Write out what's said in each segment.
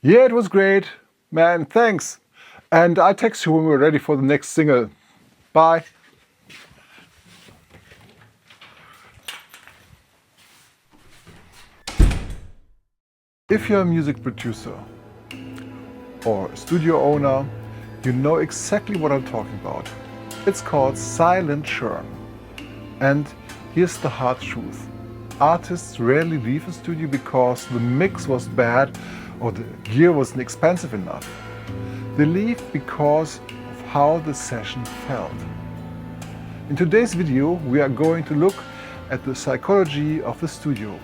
Yeah, it was great. Man, thanks. And I text you when we're ready for the next single. Bye. If you're a music producer or a studio owner, you know exactly what I'm talking about. It's called Silent Churn. And here's the hard truth. Artists rarely leave a studio because the mix was bad or the gear wasn't expensive enough. They leave because of how the session felt. In today's video, we are going to look at the psychology of the studio.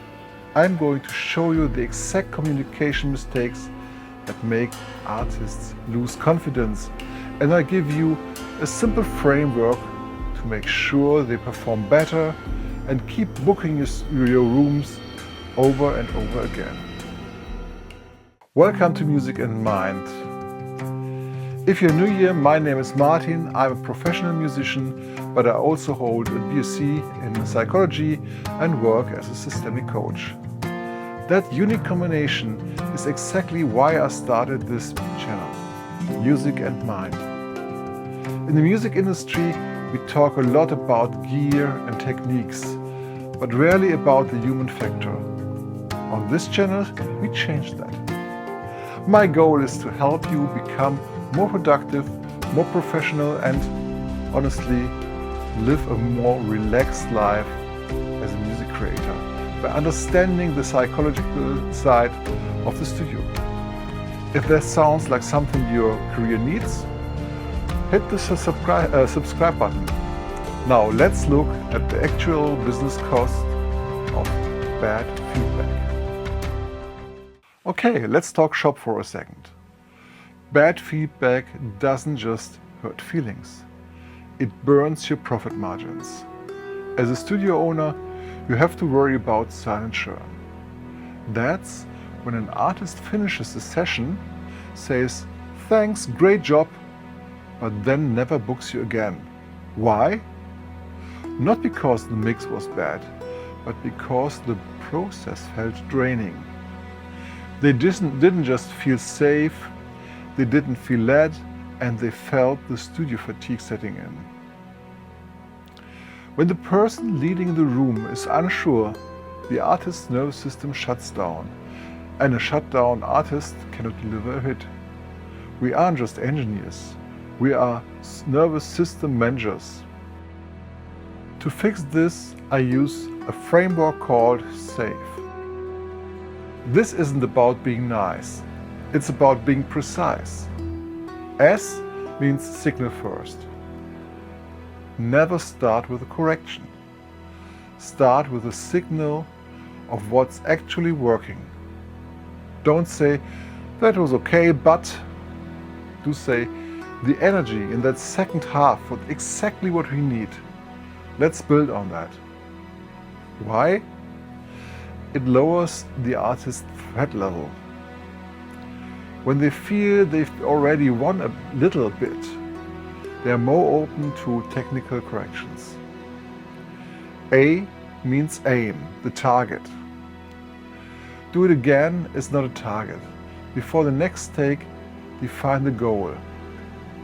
I'm going to show you the exact communication mistakes that make artists lose confidence, and I give you a simple framework to make sure they perform better and keep booking your rooms over and over again. Welcome to Music and Mind. If you're new here, my name is Martin. I'm a professional musician, but I also hold a BSc in psychology and work as a systemic coach. That unique combination is exactly why I started this channel, Music and Mind. In the music industry, we talk a lot about gear and techniques, but rarely about the human factor. On this channel, we change that. My goal is to help you become more productive, more professional, and honestly, live a more relaxed life as a music creator by understanding the psychological side of the studio. If that sounds like something your career needs, hit the subscribe button. Now let's look at the actual business cost of bad feedback. Okay, let's talk shop for a second. Bad feedback doesn't just hurt feelings. It burns your profit margins. As a studio owner, you have to worry about silent churn. That's when an artist finishes a session, says, "Thanks, great job," but then never books you again. Why? Not because the mix was bad, but because the process felt draining. They didn't just feel safe, they didn't feel led, and they felt the studio fatigue setting in. When the person leading the room is unsure, the artist's nervous system shuts down, and a shut down artist cannot deliver a hit. We aren't just engineers, we are nervous system managers. To fix this, I use a framework called SAFE. This isn't about being nice, it's about being precise. S means signal first. Never start with a correction. Start with a signal of what's actually working. Don't say, "That was okay, but..." Do say, "The energy in that second half was exactly what we need. Let's build on that." Why? It lowers the artist's threat level. When they feel they've already won a little bit, they are more open to technical corrections. A means aim, the target. Do it again is not a target. Before the next take, define the goal.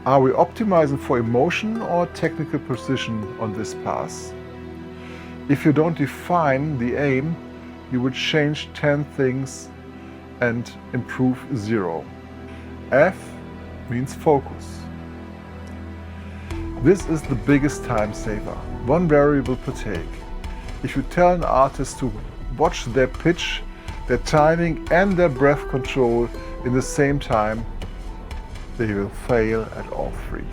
Are we optimizing for emotion or technical precision on this pass? If you don't define the aim, you would change 10 things and improve 0. F means focus. This is the biggest time saver, one variable per take. If you tell an artist to watch their pitch, their timing and their breath control in the same time, they will fail at all three.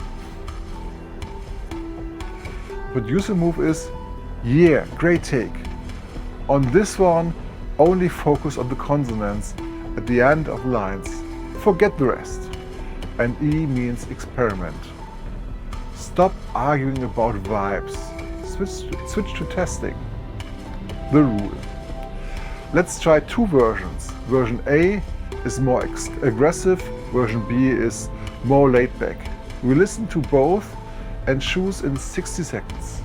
Producer move is, "Yeah, great take. On this one, only focus on the consonants at the end of lines. Forget the rest." And E means experiment. Stop arguing about vibes. Switch to testing. The rule. Let's try two versions. Version A is more aggressive, version B is more laid back. We listen to both and choose in 60 seconds.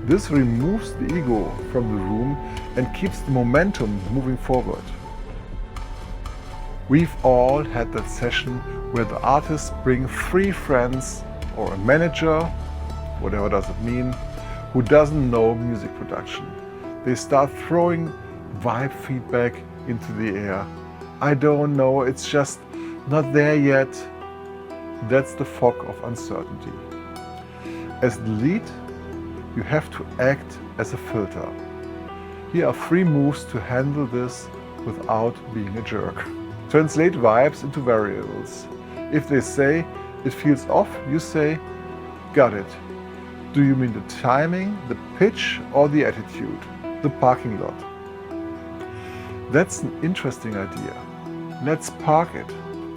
This removes the ego from the room and keeps the momentum moving forward. We've all had that session where the artists bring 3 friends or a manager, whatever does it mean, who doesn't know music production. They start throwing vibe feedback into the air. I don't know, it's just not there yet. That's the fog of uncertainty. As the lead, you have to act as a filter. Here are 3 moves to handle this without being a jerk. Translate vibes into variables. If they say it feels off, you say, got it. Do you mean the timing, the pitch, or the attitude? The parking lot. That's an interesting idea. Let's park it.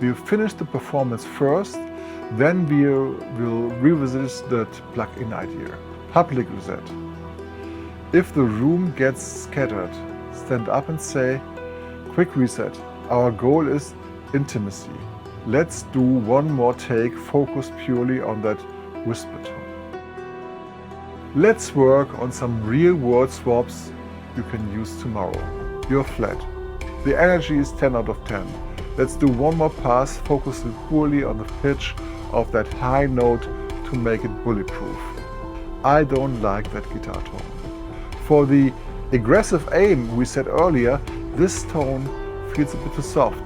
We'll finish the performance first, then we'll revisit that plug-in idea. Public reset. If the room gets scattered, stand up and say, quick reset. Our goal is intimacy. Let's do one more take focused purely on that whisper tone. Let's work on some real-world swaps you can use tomorrow. You're flat. The energy is 10 out of 10. Let's do one more pass focusing purely on the pitch of that high note to make it bulletproof. I don't like that guitar tone. For the aggressive aim we said earlier, this tone feels a bit too soft.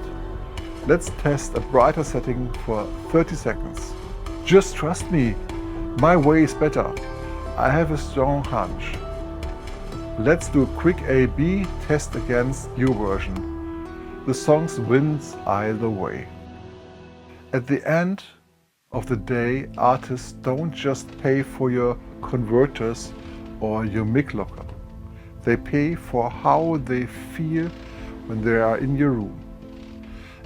Let's test a brighter setting for 30 seconds. Just trust me, my way is better. I have a strong hunch. Let's do a quick A/B test against your version. The song wins either way. At the end of the day, artists don't just pay for your converters or your mic locker. They pay for how they feel when they are in your room.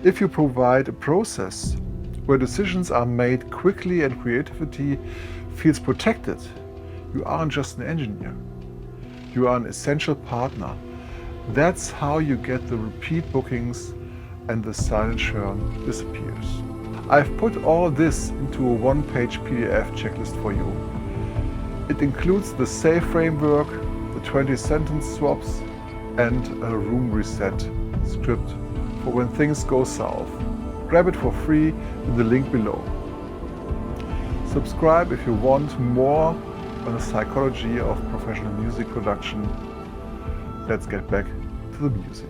If you provide a process where decisions are made quickly and creativity feels protected, you aren't just an engineer. You are an essential partner. That's how you get the repeat bookings and the silent churn disappears. I've put all this into a 1-page PDF checklist for you. It includes the SAFE framework, the 20-sentence swaps, and a room reset script for when things go south. Grab it for free in the link below. Subscribe if you want more on the psychology of professional music production. Let's get back to the music.